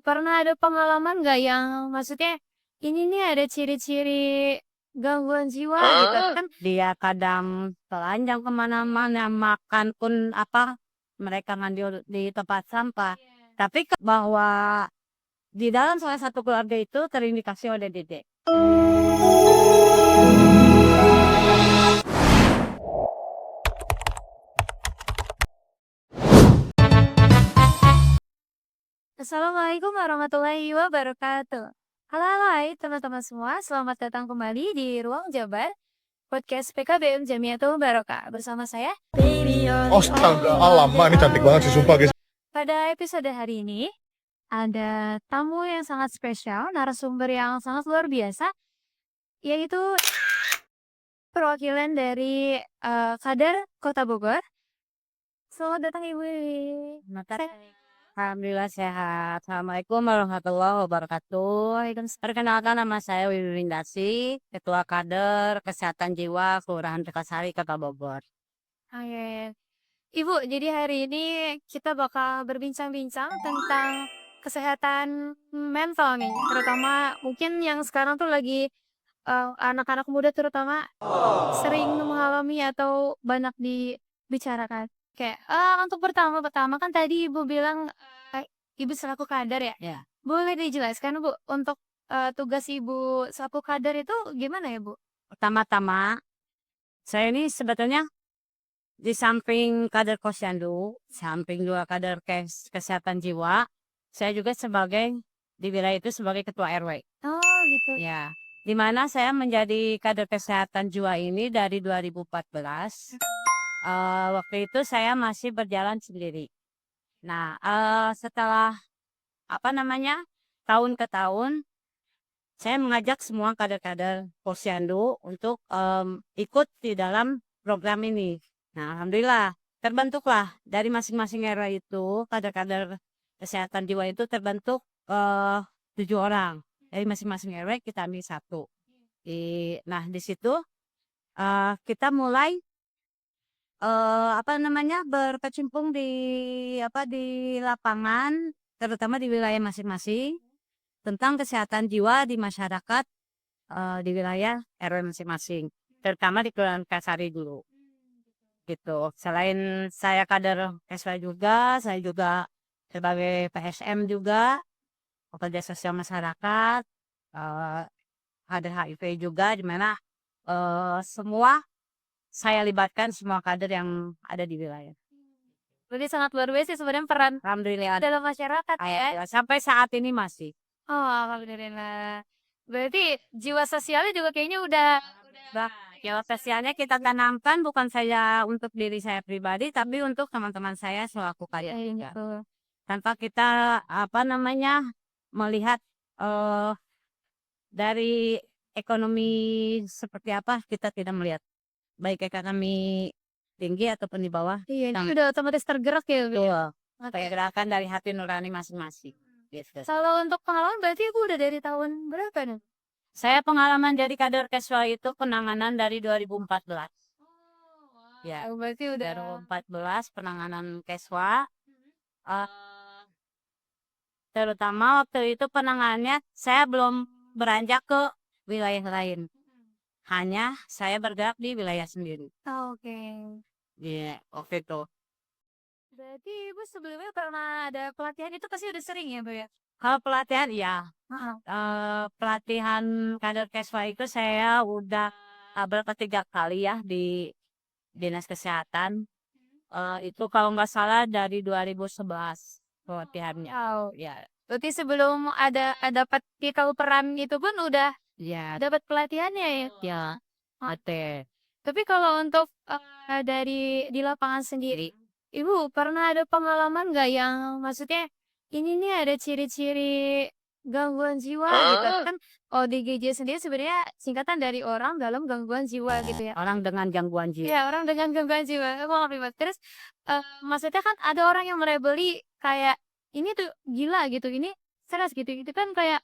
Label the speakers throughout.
Speaker 1: pernah ada pengalaman nggak yang maksudnya ini nih ada ciri-ciri gangguan jiwa gitu kan?
Speaker 2: Dia kadang telanjang kemana-mana, makan pun mereka ngambil di tempat sampah. Tapi bahwa di dalam salah satu keluarga itu terindikasi ODGJ.
Speaker 1: Assalamualaikum warahmatullahi wabarakatuh. Halo, hai teman-teman semua, selamat datang kembali di Ruang Jabar, podcast PKBM Jamiatul Barokah. Bersama saya,
Speaker 3: Astaga, lama ini cantik banget sih sumpah guys.
Speaker 1: pada episode hari ini, ada tamu yang sangat spesial, narasumber yang sangat luar biasa, yaitu perwakilan dari Kader Kota Bogor. Selamat datang Ibu.
Speaker 2: Alhamdulillah sehat. Assalamualaikum warahmatullahi wabarakatuh. Perkenalkan, nama saya Wiwi Windasi, Ketua Kader Kesehatan Jiwa Kelurahan Tekasari, Kota Bogor.
Speaker 1: Oke. Ibu, jadi hari ini kita bakal berbincang-bincang tentang kesehatan mental nih, terutama mungkin yang sekarang tuh lagi anak-anak muda terutama sering mengalami atau banyak dibicarakan. Kayak untuk pertama kan tadi Ibu bilang Ibu selaku kader ya.
Speaker 2: Ya.
Speaker 1: Boleh dijelaskan Bu untuk tugas Ibu selaku kader itu gimana ya Bu?
Speaker 2: Pertama-tama, saya ini sebetulnya di samping kader posyandu, samping juga kader kesehatan jiwa, saya juga di wilayah itu sebagai ketua RW.
Speaker 1: Oh gitu.
Speaker 2: Ya, di mana saya menjadi kader kesehatan jiwa ini dari 2014. Waktu itu saya masih berjalan sendiri. Nah, setelah tahun ke tahun, saya mengajak semua kader-kader posyandu untuk ikut di dalam program ini. Nah, alhamdulillah terbentuklah dari masing-masing RW itu kader-kader kesehatan jiwa itu terbentuk 7 orang. Dari masing-masing RW kita ambil satu. Nah, di situ kita mulai berkecimpung di lapangan, terutama di wilayah masing-masing tentang kesehatan jiwa di masyarakat di wilayah RW masing-masing, terutama di Kelurahan Kasari dulu. Gitu. Selain saya kader SW juga, saya juga sebagai PSM juga, pekerja sosial masyarakat, kader HIV juga, di mana semua saya libatkan semua kader yang ada di wilayah.
Speaker 1: Berarti sangat luar biasa sebenarnya peran
Speaker 2: Alhamdulillah
Speaker 1: dalam masyarakat ya.
Speaker 2: sampai saat ini masih.
Speaker 1: Oh, alhamdulillah. Berarti jiwa sosialnya juga kayaknya udah
Speaker 2: Jiwa sosialnya kita tanamkan bukan saja untuk diri saya pribadi, tapi untuk teman-teman saya selaku kader juga.
Speaker 1: gitu.
Speaker 2: Tanpa kita melihat dari ekonomi seperti apa, kita tidak melihat baik ekonomi tinggi ataupun di bawah.
Speaker 1: Iya, itu udah otomatis tergerak ya. Bu?
Speaker 2: Betul. Kayak gerakan dari hati nurani masing-masing. Gitu.
Speaker 1: Kalau untuk pengalaman berarti Ibu udah dari tahun berapa nih?
Speaker 2: Saya pengalaman jadi kader keswa itu penanganan dari 2014. Ya,
Speaker 1: Berarti udah
Speaker 2: 2014 penanganan keswa. Terutama waktu itu penanganannya saya belum beranjak ke wilayah lain. Hanya saya bergerak di wilayah sendiri.
Speaker 1: Oke.
Speaker 2: Iya, waktu itu.
Speaker 1: Berarti Ibu sebelumnya pernah ada pelatihan itu pasti udah sering ya, Bu ya?
Speaker 2: Kalau pelatihan, ya.
Speaker 1: Heeh.
Speaker 2: Pelatihan kader keswa itu saya udah berketiga kali ya di Dinas Kesehatan. Itu kalau nggak salah dari 2011 pelatihannya.
Speaker 1: Wow.
Speaker 2: Ya,
Speaker 1: Berarti sebelum ada dapat titel peran itu pun udah
Speaker 2: ya,
Speaker 1: dapat pelatihannya ya?
Speaker 2: ya,
Speaker 1: Oh.
Speaker 2: ate.
Speaker 1: Tapi kalau untuk dari di lapangan sendiri, Ibu pernah ada pengalaman nggak yang maksudnya ini nih ada ciri-ciri gangguan jiwa gitu kan? ODGJ sendiri sebenarnya singkatan dari orang dalam gangguan jiwa gitu ya.
Speaker 2: Orang dengan gangguan jiwa.
Speaker 1: Iya, orang dengan gangguan jiwa. Aku ngerti banget. Terus maksudnya kan ada orang yang melebeli kayak ini tuh gila gitu, ini stres gitu. Itu kan kayak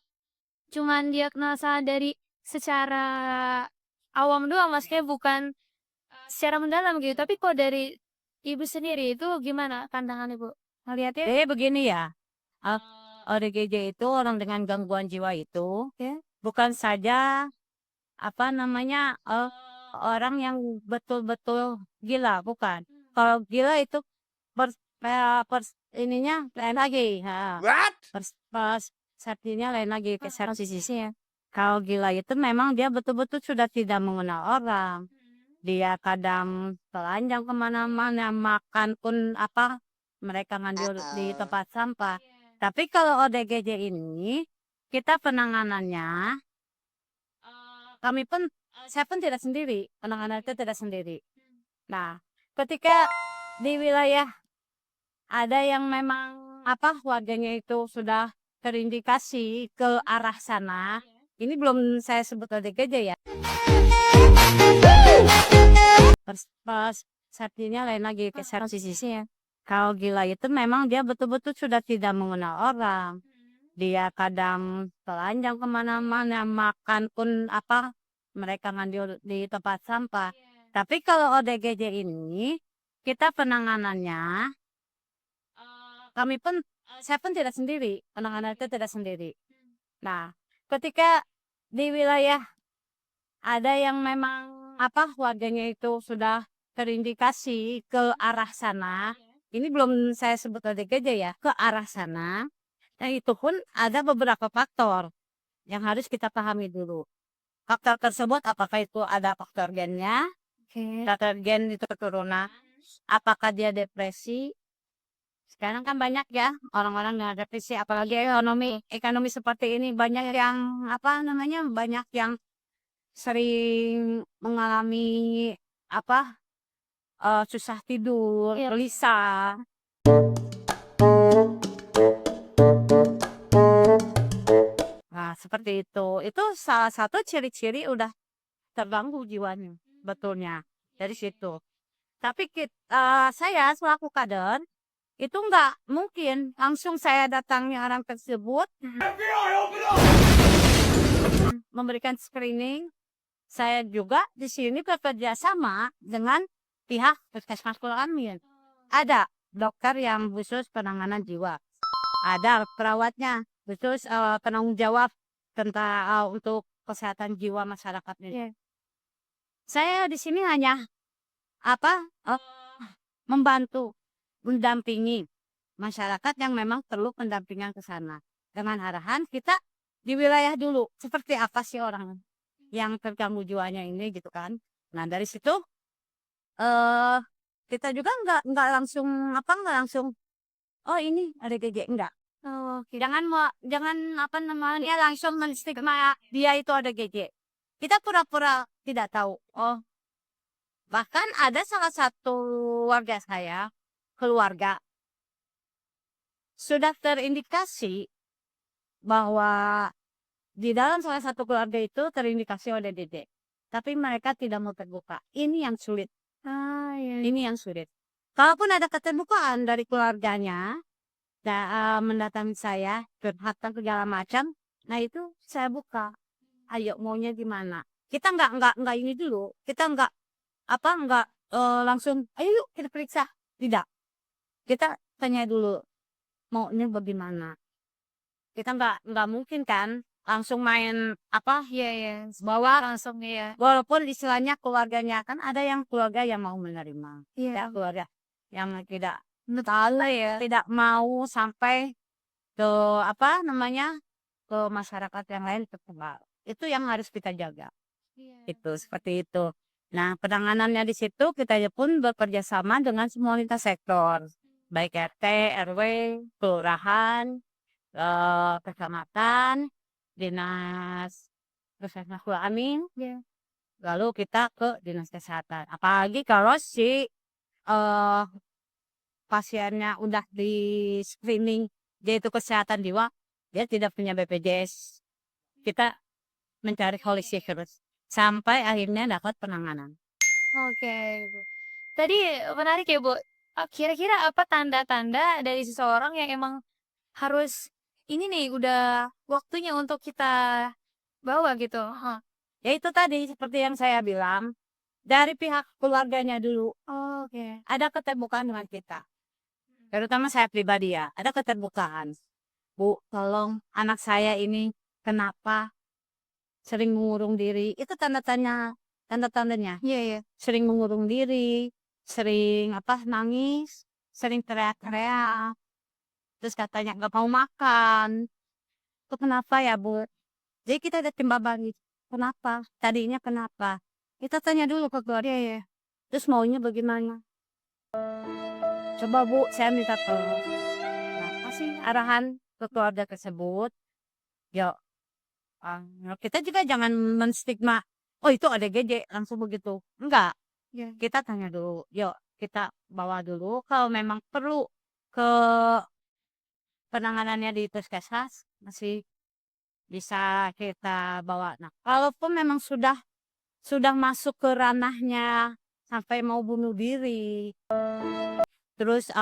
Speaker 1: cuman diagnosa dari secara awam doang, maksudnya bukan secara mendalam gitu. Tapi kok dari Ibu sendiri itu gimana pandangan Ibu? Ngelihatnya?
Speaker 2: Jadi begini ya, ODGJ itu orang dengan gangguan jiwa itu
Speaker 1: Ya.
Speaker 2: bukan saja apa namanya orang yang betul-betul gila, bukan. Kalau gila itu ininya lain lagi.
Speaker 3: What?
Speaker 2: Persepsinya lain lagi,
Speaker 1: Posisinya.
Speaker 2: kalau gila itu memang dia betul-betul sudah tidak mengenal orang. Dia kadang telanjang kemana-mana, makan pun apa mereka ngambil di tempat sampah. Tapi kalau ODGJ ini kita penanganannya saya pun tidak sendiri, penanganan itu tidak sendiri. Nah, ketika di wilayah ada yang memang apa warganya itu sudah terindikasi ke arah sana, ini belum saya sebut ODGJ ya. Persepsinya lain lagi,
Speaker 1: Posisinya.
Speaker 2: kalau gila itu memang dia betul-betul sudah tidak mengenal orang. Dia kadang telanjang kemana-mana, makan pun apa mereka ngambil di tempat sampah. Tapi kalau ODGJ ini kita penanganannya saya pun tidak sendiri, penanganan itu tidak sendiri. Nah, ketika di wilayah ada yang memang apa warganya itu sudah terindikasi ke arah sana, ini belum saya sebut ODGJ ya, ke arah sana. Nah, itu pun ada beberapa faktor yang harus kita pahami dulu. Faktor tersebut apakah itu ada faktor gennya,
Speaker 1: Oke.
Speaker 2: faktor gen itu keturunan, apakah dia depresi. Sekarang kan banyak ya orang-orang yang depresi, apalagi ekonomi seperti ini banyak yang apa namanya banyak yang sering mengalami apa susah tidur,
Speaker 1: Iya.
Speaker 2: gelisah. Nah, seperti itu. Itu salah satu ciri-ciri udah terganggu jiwanya, betulnya dari situ. Tapi saya selaku kader itu nggak mungkin langsung saya datangi orang tersebut memberikan screening. Saya juga di sini bekerja sama dengan pihak puskesmas Amin. Ada dokter yang khusus penanganan jiwa, ada perawatnya khusus penanggung jawab tentang untuk kesehatan jiwa masyarakat ini.
Speaker 1: Iya.
Speaker 2: Saya di sini hanya apa membantu, mendampingi masyarakat yang memang perlu pendampingan ke sana. Dengan arahan kita di wilayah dulu, seperti apa sih orang yang terganggu jiwanya ini gitu kan. Nah, dari situ eh kita juga nggak langsung oh ini ada GG enggak.
Speaker 1: Oh, oke.
Speaker 2: Jangan apa namanya langsung menstigma dia itu ada GG. Kita pura-pura tidak tahu. Oh, bahkan ada salah satu warga saya, keluarga, sudah terindikasi bahwa di dalam salah satu keluarga itu terindikasi ODGJ. Tapi mereka tidak mau terbuka. Ini yang sulit.
Speaker 1: Iya.
Speaker 2: Ini yang sulit. Kalaupun ada keterbukaan dari keluarganya, mendatangi saya, curhatan segala macam, nah itu saya buka. Ayo maunya gimana? Kita nggak ini dulu. Kita nggak langsung, ayo yuk kita periksa. Tidak. Kita tanya dulu, maunya bagaimana? Kita nggak mungkin kan langsung main apa
Speaker 1: Iya, iya.
Speaker 2: bawa,
Speaker 1: Langsung ya.
Speaker 2: walaupun istilahnya keluarganya kan ada yang keluarga yang mau menerima, ya
Speaker 1: Iya.
Speaker 2: keluarga yang tidak
Speaker 1: Salah ya.
Speaker 2: tidak mau sampai ke apa namanya ke masyarakat yang lain terkebal. Itu yang harus kita jaga.
Speaker 1: Iya.
Speaker 2: Itu seperti itu. Nah, penanganannya di situ kita pun bekerja sama dengan semua lintas sektor, baik RT, RW, kelurahan, kecamatan, dinas puskesmas Amin,
Speaker 1: Iya.
Speaker 2: lalu kita ke dinas kesehatan. Apalagi kalau si pasiennya udah di screening dia itu kesehatan jiwa, dia tidak punya BPJS. Kita mencari holistik terus sampai akhirnya dapat penanganan.
Speaker 1: Oke, Bu. Tadi menarik ya, Bu. Kira-kira apa tanda-tanda dari seseorang yang emang harus ini nih udah waktunya untuk kita bawa gitu? Heeh.
Speaker 2: Ya itu tadi seperti yang saya bilang, dari pihak keluarganya dulu
Speaker 1: Oke.
Speaker 2: ada keterbukaan dengan kita. Terutama saya pribadi ya, ada keterbukaan. Bu, tolong anak saya ini kenapa sering mengurung diri. Itu tanda-tandanya.
Speaker 1: Iya, iya.
Speaker 2: Sering mengurung diri, sering nangis, sering teriak-teriak. Terus katanya nggak mau makan. Itu kenapa ya, Bu? Jadi kita ada timbal balik. Kenapa? Tadinya kenapa? Kita tanya dulu ke keluarga.
Speaker 1: Iya, iya.
Speaker 2: Terus maunya bagaimana? Coba Bu, saya minta tolong. Nah, kasih arahan ke keluarga tersebut. Yuk, kita juga jangan menstigma. Oh itu ODGJ langsung begitu. Enggak.
Speaker 1: Iya.
Speaker 2: Kita tanya dulu. Yuk, kita bawa dulu. Kalau memang perlu ke penanganannya di puskesmas, masih bisa kita bawa. Nah, kalaupun memang sudah masuk ke ranahnya sampai mau bunuh diri, terus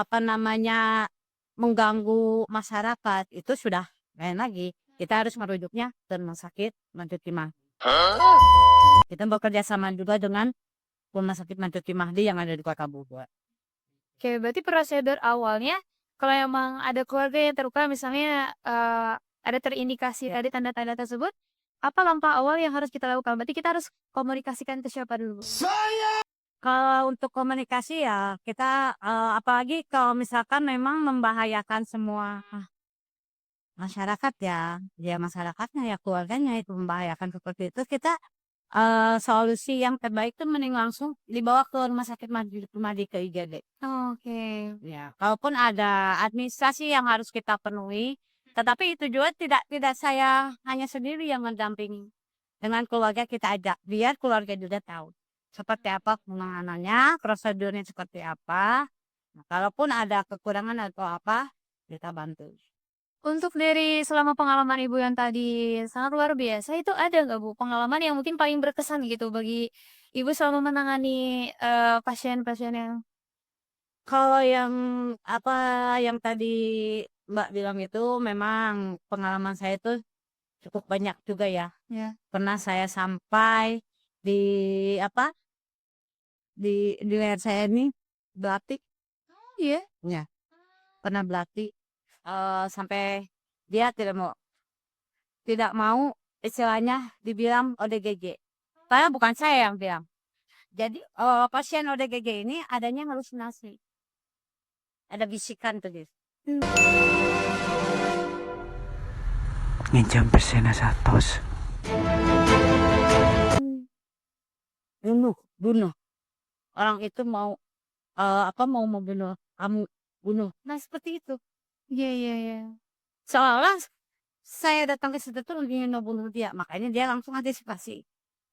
Speaker 2: mengganggu masyarakat, itu sudah lain lagi. Kita harus merujuknya ke rumah sakit Mancuti Mahdi. Kita bekerja sama juga dengan rumah sakit Mancuti Mahdi yang ada di Kota Bogor.
Speaker 1: Oke, berarti prosedur awalnya kalau emang ada keluarga yang terluka misalnya ada terindikasi ada tanda-tanda tersebut, apa langkah awal yang harus kita lakukan? Berarti kita harus komunikasikan ke siapa dulu, Bu?
Speaker 2: Kalau untuk komunikasi ya kita apalagi kalau misalkan memang membahayakan semua masyarakat ya masyarakatnya ya keluarganya itu membahayakan seperti itu kita solusi yang terbaik tuh mending langsung dibawa ke rumah sakit Madi ke IGD.
Speaker 1: Oke.
Speaker 2: Ya, kalaupun ada administrasi yang harus kita penuhi, tetapi itu juga tidak saya hanya sendiri yang mendampingi. Dengan keluarga kita ajak, biar keluarga juga tahu seperti apa penanganannya, prosedurnya seperti apa. Nah, kalaupun ada kekurangan atau apa, kita bantu.
Speaker 1: Untuk dari selama pengalaman Ibu yang tadi sangat luar biasa, itu ada nggak Bu pengalaman yang mungkin paling berkesan gitu bagi Ibu selama menangani, pasien-pasien yang
Speaker 2: Kalau yang tadi Mbak bilang itu memang pengalaman saya itu cukup banyak juga ya.
Speaker 1: ya?
Speaker 2: Pernah saya sampai di di leher saya ini belatik.
Speaker 1: Iya?
Speaker 2: Ya, pernah belatik sampai dia tidak mau istilahnya dibilang ODGJ. Padahal bukan saya yang bilang. Jadi pasien ODGJ ini adanya halusinasi. Ada bisikan tuh guys.
Speaker 4: Nginjam persena satos.
Speaker 2: Bunuh. Orang itu mau mau membunuh kamu, bunuh. Nah seperti itu.
Speaker 1: Iya, iya, iya.
Speaker 2: Seolah saya datang ke situ tuh ingin membunuh dia, makanya dia langsung antisipasi.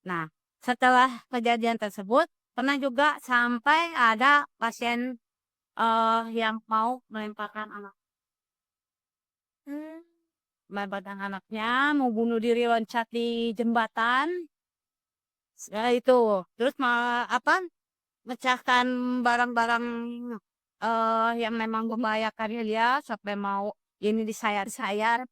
Speaker 2: Nah, setelah kejadian tersebut, pernah juga sampai ada pasien yang mau
Speaker 1: Mmm.
Speaker 2: melemparkan anaknya, mau bunuh diri loncat di jembatan. Ya itu, terus mecahkan barang-barang yang memang membahayakan dia sampai mau ini disayat-sayat.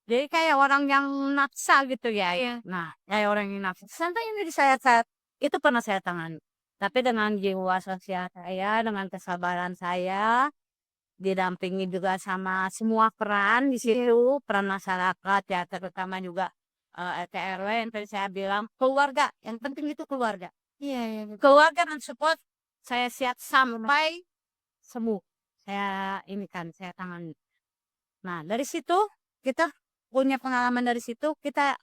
Speaker 2: Jadi kayak orang yang naksa gitu ya.
Speaker 1: Iya.
Speaker 2: Nah, kayak orang yang naksa. Sampai ini disayat-sayat. Itu pernah saya tangani. Tapi dengan jiwa sosial saya, dengan kesabaran saya, didampingi juga sama semua peran di situ, peran masyarakat ya, terutama juga RT RW yang tadi saya bilang, keluarga. Yang penting itu keluarga.
Speaker 1: Iya, iya, betul.
Speaker 2: Keluarga dan support saya siap sampai sembuh. Saya tangani. Nah, dari situ kita punya pengalaman dari situ, kita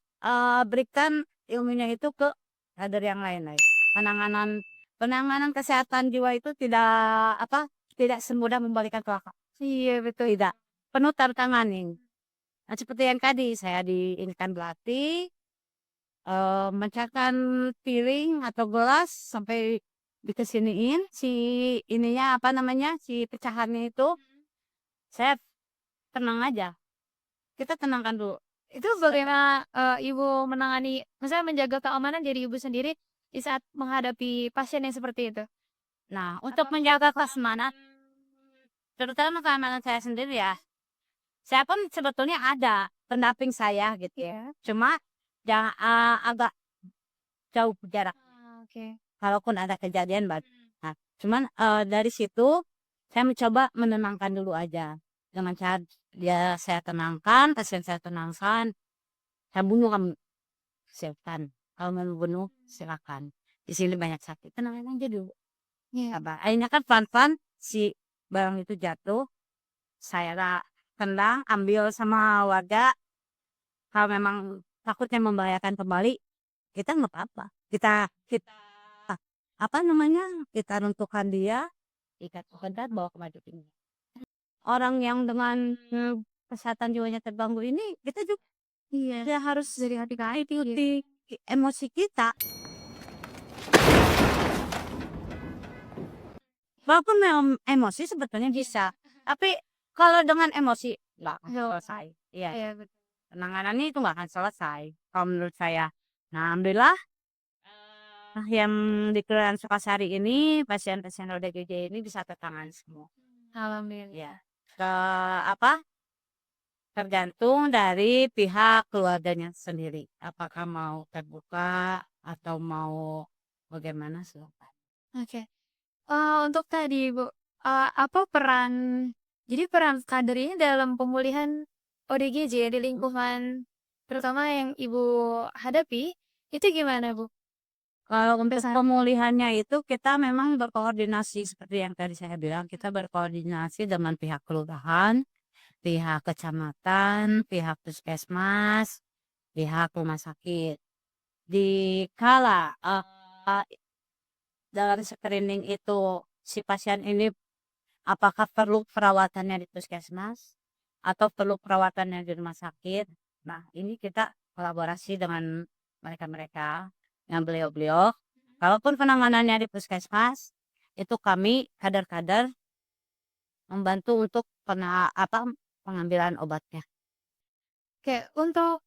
Speaker 2: berikan ilmunya itu ke kader yang lain. Penanganan kesehatan jiwa itu tidak semudah membalikan telapak.
Speaker 1: Iya, betul.
Speaker 2: Tidak. Penuh tantangan. Nah, seperti yang tadi saya diinikan belati, memecahkan piring atau gelas sampai dikesiniin si pecahannya itu, saya tenang aja. Kita tenangkan dulu.
Speaker 1: Itu bagaimana, Ibu menangani maksudnya menjaga keamanan diri Ibu sendiri di saat menghadapi pasien yang seperti itu?
Speaker 2: Nah, untuk menjaga keamanan, terutama keamanan saya sendiri ya, saya pun sebetulnya ada pendamping saya gitu ya.
Speaker 1: Iya.
Speaker 2: Cuma agak jauh jarak.
Speaker 1: Oke.
Speaker 2: Kalaupun ada kejadian, nah, cuman dari situ saya mencoba menenangkan dulu aja. dengan cara dia saya tenangkan, pasien saya tenangkan, saya bunuh kamu, silakan. Kalau mau bunuh silakan. Di sini banyak sakit, tenangin aja dulu.
Speaker 1: Iya.
Speaker 2: Akhirnya kan pelan-pelan si barang itu jatuh, saya tendang, ambil sama warga. Kalau memang takutnya membahayakan kembali, kita nggak apa-apa. Kita apa namanya? Kita runtuhkan dia, ikat ketat, bawa ke maju tinggi. Orang yang dengan kesehatan jiwanya terganggu ini, kita juga
Speaker 1: Iya.
Speaker 2: dia harus
Speaker 1: Dari hati-hati gitu.
Speaker 2: ikuti emosi kita. Walaupun emosi sebetulnya bisa, tapi kalau dengan emosi nggak akan
Speaker 1: Nggak.
Speaker 2: selesai. Iya,
Speaker 1: Iya, betul.
Speaker 2: penanganannya itu nggak akan selesai. Kalau menurut saya. Nah, alhamdulillah yang di Kelurahan Sukasari ini pasien-pasien ODGJ ini bisa tertangani semua.
Speaker 1: Alhamdulillah.
Speaker 2: Ya, ke apa? Tergantung dari pihak keluarganya sendiri. Apakah mau terbuka atau mau bagaimana silakan.
Speaker 1: Oke. Untuk tadi Bu, apa jadi peran kader ini dalam pemulihan ODGJ di lingkungan terutama yang Ibu hadapi, itu gimana Bu?
Speaker 2: Kalau untuk pemulihannya itu kita memang berkoordinasi seperti yang tadi saya bilang, kita berkoordinasi dengan pihak kelurahan, pihak kecamatan, pihak puskesmas, pihak rumah sakit. Di kala dalam screening itu si pasien ini apakah perlu perawatannya di puskesmas atau perlu perawatannya di rumah sakit. Nah, ini kita kolaborasi dengan mereka-mereka yang beliau-beliau. Kalaupun penanganannya di puskesmas, itu kami kader-kader membantu untuk pengambilan obatnya.
Speaker 1: Oke, untuk,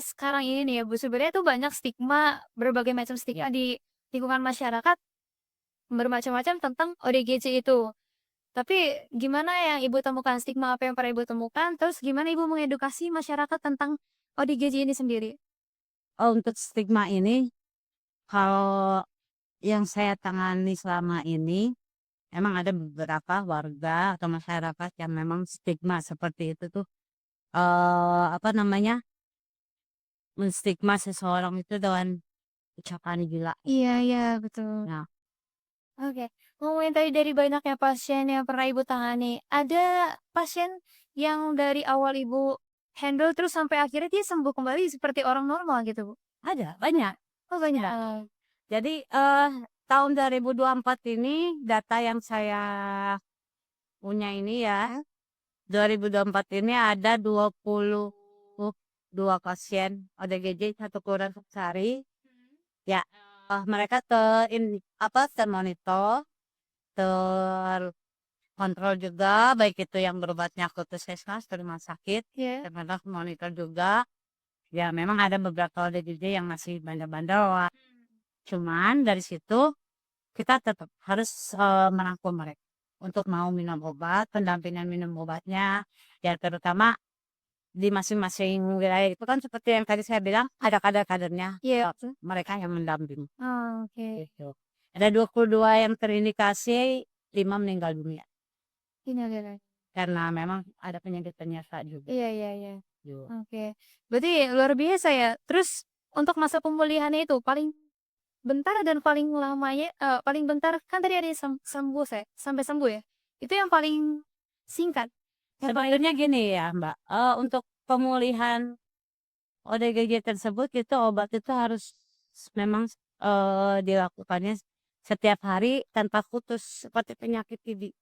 Speaker 1: sekarang ini nih ya Bu, sebenarnya tuh banyak stigma, berbagai macam stigma di lingkungan masyarakat, bermacam-macam tentang ODGJ itu. Tapi gimana yang Ibu temukan, stigma apa yang pernah Ibu temukan, terus gimana Ibu mengedukasi masyarakat tentang ODGJ ini sendiri?
Speaker 2: Oh, untuk stigma ini, kalau yang saya tangani selama ini, emang ada beberapa warga atau masyarakat yang memang stigma seperti itu tuh, apa namanya, menstigma seseorang itu dengan ucapan gila.
Speaker 1: Iya iya, betul.
Speaker 2: Nah,
Speaker 1: Oke, ngomongin tadi dari banyaknya pasien yang pernah Ibu tangani, ada pasien yang dari awal Ibu handle terus sampai akhirnya dia sembuh kembali seperti orang normal gitu, Bu?
Speaker 2: ada banyak.
Speaker 1: Oh, banyak?
Speaker 2: Ada. Jadi tahun 2024 ini data yang saya punya ini ya, 2024 ini ada 22 pasien ODGJ satu kelurahan Sukasari. Ya, mereka termonitor, terkontrol juga, baik itu yang berobatnya ke puskesmas ke rumah sakit,
Speaker 1: Iya.
Speaker 2: ternyata monitor juga. Ya, memang ada beberapa ODGJ yang masih bandel-bandel. Cuman dari situ kita tetap harus merangkul mereka untuk mau minum obat, pendampingan minum obatnya, ya terutama di masing-masing wilayah itu kan seperti yang tadi saya bilang ada kader-kadernya,
Speaker 1: Iya, betul.
Speaker 2: mereka yang mendampingi.
Speaker 1: Oh, oke.
Speaker 2: Gitu. Ada 22 yang terindikasi, 5 meninggal dunia
Speaker 1: Innalillahi.
Speaker 2: karena memang ada penyakit penyerta juga.
Speaker 1: Iya iya iya.
Speaker 2: Gitu.
Speaker 1: Oke. Berarti luar biasa ya. Terus untuk masa pemulihannya itu paling bentar dan paling lamanya paling bentar kan tadi ada yang sembuh sampai sembuh ya? Itu yang paling singkat? Yang paling
Speaker 2: Sebenarnya gini ya Mbak, untuk pemulihan ODGJ tersebut itu obat itu harus memang dilakukannya setiap hari tanpa putus seperti penyakit TB.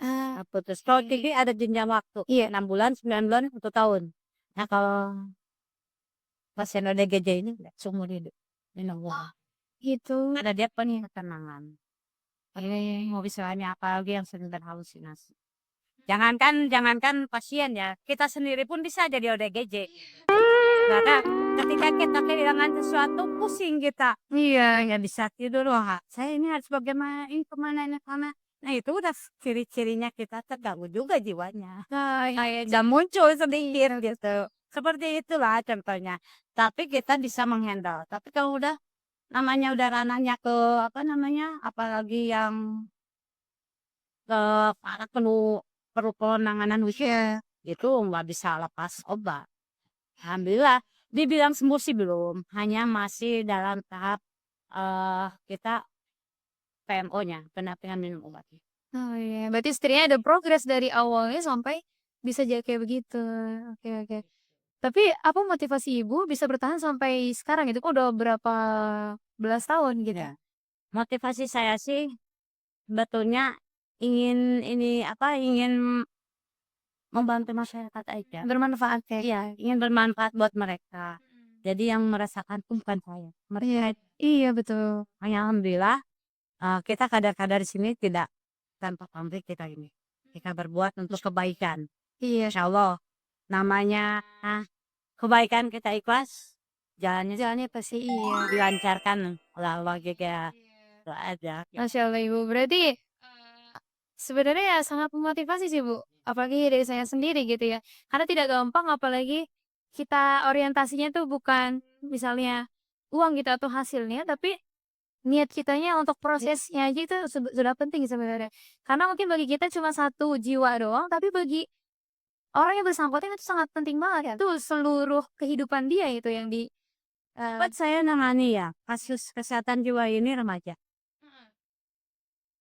Speaker 1: ah,
Speaker 2: Putus. Kalau TB ada jenjang waktu,
Speaker 1: iya,
Speaker 2: 6 bulan, 9 bulan, 1 tahun. Nah kalau pasien ODGJ ini enggak, seumur hidup. Minum obat.
Speaker 1: gitu.
Speaker 2: Ada dia penuh ketenangan. Mau istilahnya apalagi yang sering berhalusinasi. Jangankan pasien ya, kita sendiri pun bisa jadi ODGJ. Karena ketika kita kehilangan sesuatu pusing kita.
Speaker 1: Iya.
Speaker 2: Nggak bisa tidur, wah saya ini harus bagaimana, ini kemana, ini kemana. Nah itu udah ciri-cirinya kita terganggu juga jiwanya.
Speaker 1: Nah, iya,
Speaker 2: Dan muncul sedikit gitu. Seperti itulah contohnya. Tapi kita bisa menghandle. Tapi kalau udah namanya udah ranahnya ke apa namanya, apalagi yang ke parah penuh perlu penanganan khusus, itu nggak bisa lepas obat. Alhamdulillah, dibilang sembuh sih belum, hanya masih dalam tahap kita PMO-nya, pendampingan minum obat.
Speaker 1: Oh iya, berarti setidaknya ada progres dari awalnya sampai bisa jadi kayak begitu. Oke, oke. Tapi apa motivasi Ibu bisa bertahan sampai sekarang itu? Kok udah berapa belas tahun gitu?
Speaker 2: Ya, motivasi saya sih sebetulnya ingin membantu masyarakat aja.
Speaker 1: Bermanfaat ya?
Speaker 2: Iya, ingin bermanfaat buat mereka. Jadi yang merasakan tuh bukan saya, mereka.
Speaker 1: Iya, betul.
Speaker 2: Makanya alhamdulillah, kita kadar-kadar di sini tidak tanpa pamrih kita ini. Kita berbuat untuk kebaikan.
Speaker 1: Iya,
Speaker 2: Insyaallah, namanya kebaikan kita ikhlas, jalannya
Speaker 1: jalannya pasti iya.
Speaker 2: dilancarkan oleh Allah juga. Itu aja.
Speaker 1: Masya Allah Ibu, berarti sebenarnya ya sangat memotivasi sih Bu, apalagi dari saya sendiri gitu ya. Karena tidak gampang apalagi kita orientasinya tuh bukan misalnya uang gitu atau hasilnya, tapi niat kitanya untuk prosesnya aja itu sudah penting sebenarnya. Karena mungkin bagi kita cuma satu jiwa doang, tapi bagi orang yang bersangkutan itu sangat penting banget. Itu seluruh kehidupan dia itu yang di
Speaker 2: Buat saya nangani ya kasus kesehatan jiwa ini remaja.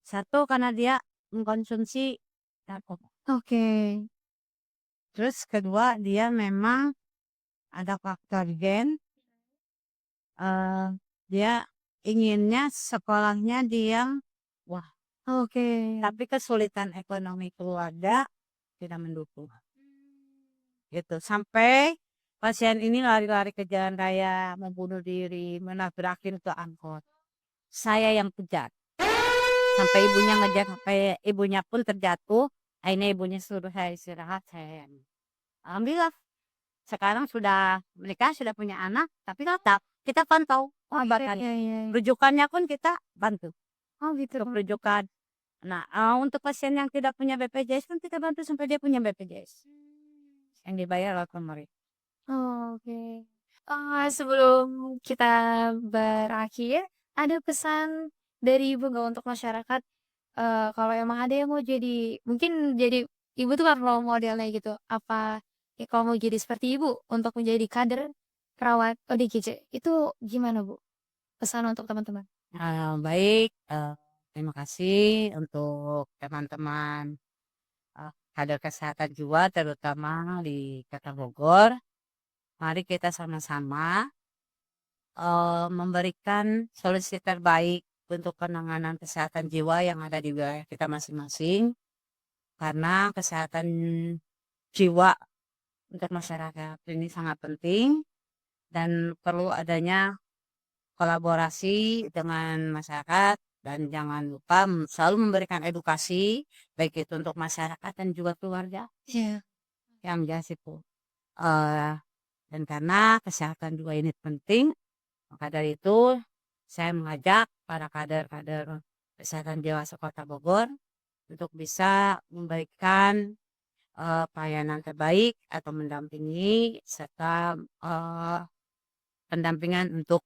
Speaker 2: Satu karena dia mengkonsumsi narkoba.
Speaker 1: Oke.
Speaker 2: Terus kedua dia memang ada faktor gen. Dia inginnya sekolahnya dia wah,
Speaker 1: Oke.
Speaker 2: tapi kesulitan ekonomi keluarga tidak mendukung. Gitu. Sampai pasien ini lari-lari ke jalan raya, membunuh diri, menabrakin ke angkot. Saya yang kejar. Sampai ibunya ngejar, sampai ibunya pun terjatuh. Akhirnya ibunya suruh saya istirahat, saya yang. Alhamdulillah. Sekarang sudah menikah, sudah punya anak, tapi tetap kita pantau pengobatan.
Speaker 1: Iya.
Speaker 2: Rujukannya pun kita bantu.
Speaker 1: Oh gitu.
Speaker 2: Untuk rujukan. Nah, untuk pasien yang tidak punya BPJS pun kita bantu sampai dia punya BPJS. Yang dibayar oleh pemerintah.
Speaker 1: Oh, oke. Sebelum kita berakhir, ada pesan dari Ibu nggak untuk masyarakat? Kalau emang ada yang mau jadi mungkin jadi Ibu tuh kan role modelnya gitu, apa ya kalau mau jadi seperti Ibu untuk menjadi kader perawat ODGJ, itu gimana Bu? Pesan untuk teman-teman?
Speaker 2: Baik, terima kasih untuk teman-teman kader kesehatan jiwa terutama di Kota Bogor. Mari kita sama-sama memberikan solusi terbaik untuk penanganan kesehatan jiwa yang ada di wilayah kita masing-masing. Karena kesehatan jiwa untuk masyarakat ini sangat penting dan perlu adanya kolaborasi dengan masyarakat dan jangan lupa selalu memberikan edukasi baik itu untuk masyarakat dan juga keluarga
Speaker 1: Iya.
Speaker 2: yang jelas itu. Dan karena kesehatan jiwa ini penting, maka dari itu saya mengajak para kader-kader kesehatan jiwa Kota Bogor untuk bisa memberikan pelayanan terbaik atau mendampingi serta pendampingan untuk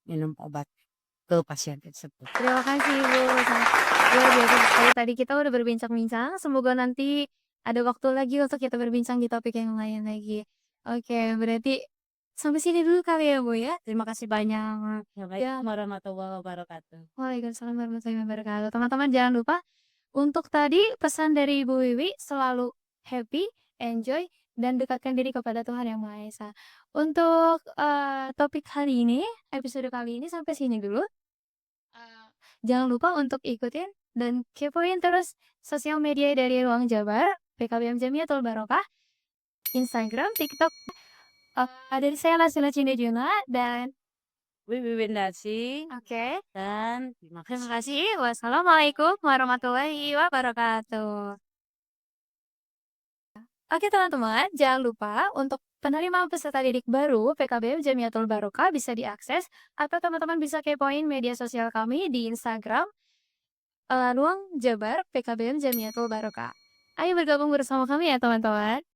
Speaker 2: minum obat ke pasien tersebut.
Speaker 1: Terima kasih Ibu, luar biasa sekali tadi kita udah berbincang-bincang, semoga nanti ada waktu lagi untuk kita berbincang di topik yang lain lagi. Oke, berarti sampai sini dulu kali ya Bu ya.
Speaker 2: Terima kasih banyak.
Speaker 1: Ya.
Speaker 2: Assalamualaikum warahmatullahi wabarakatuh.
Speaker 1: Waalaikumsalam warahmatullahi wabarakatuh. Teman-teman jangan lupa untuk tadi pesan dari Ibu Wiwi selalu happy, enjoy, dan dekatkan diri kepada Tuhan Yang Maha Esa. Untuk topik kali ini, episode kali ini sampai sini dulu. Jangan lupa untuk ikutin dan kepoin terus sosial media dari Ruang Jabar, PKBM Jamiatul Barokah, Instagram, TikTok. Dari saya Lasila Cindejuna dan
Speaker 2: Wiwi Windasi.
Speaker 1: Oke.
Speaker 2: Dan terima
Speaker 1: Terima kasih. Wassalamualaikum warahmatullahi wabarakatuh. Oke teman-teman, jangan lupa untuk penerima peserta didik baru PKBM Jamiatul Barokah bisa diakses atau teman-teman bisa kepoin media sosial kami di Instagram Ruang Jabar PKBM Jamiatul Barokah. Ayo bergabung bersama kami ya teman-teman.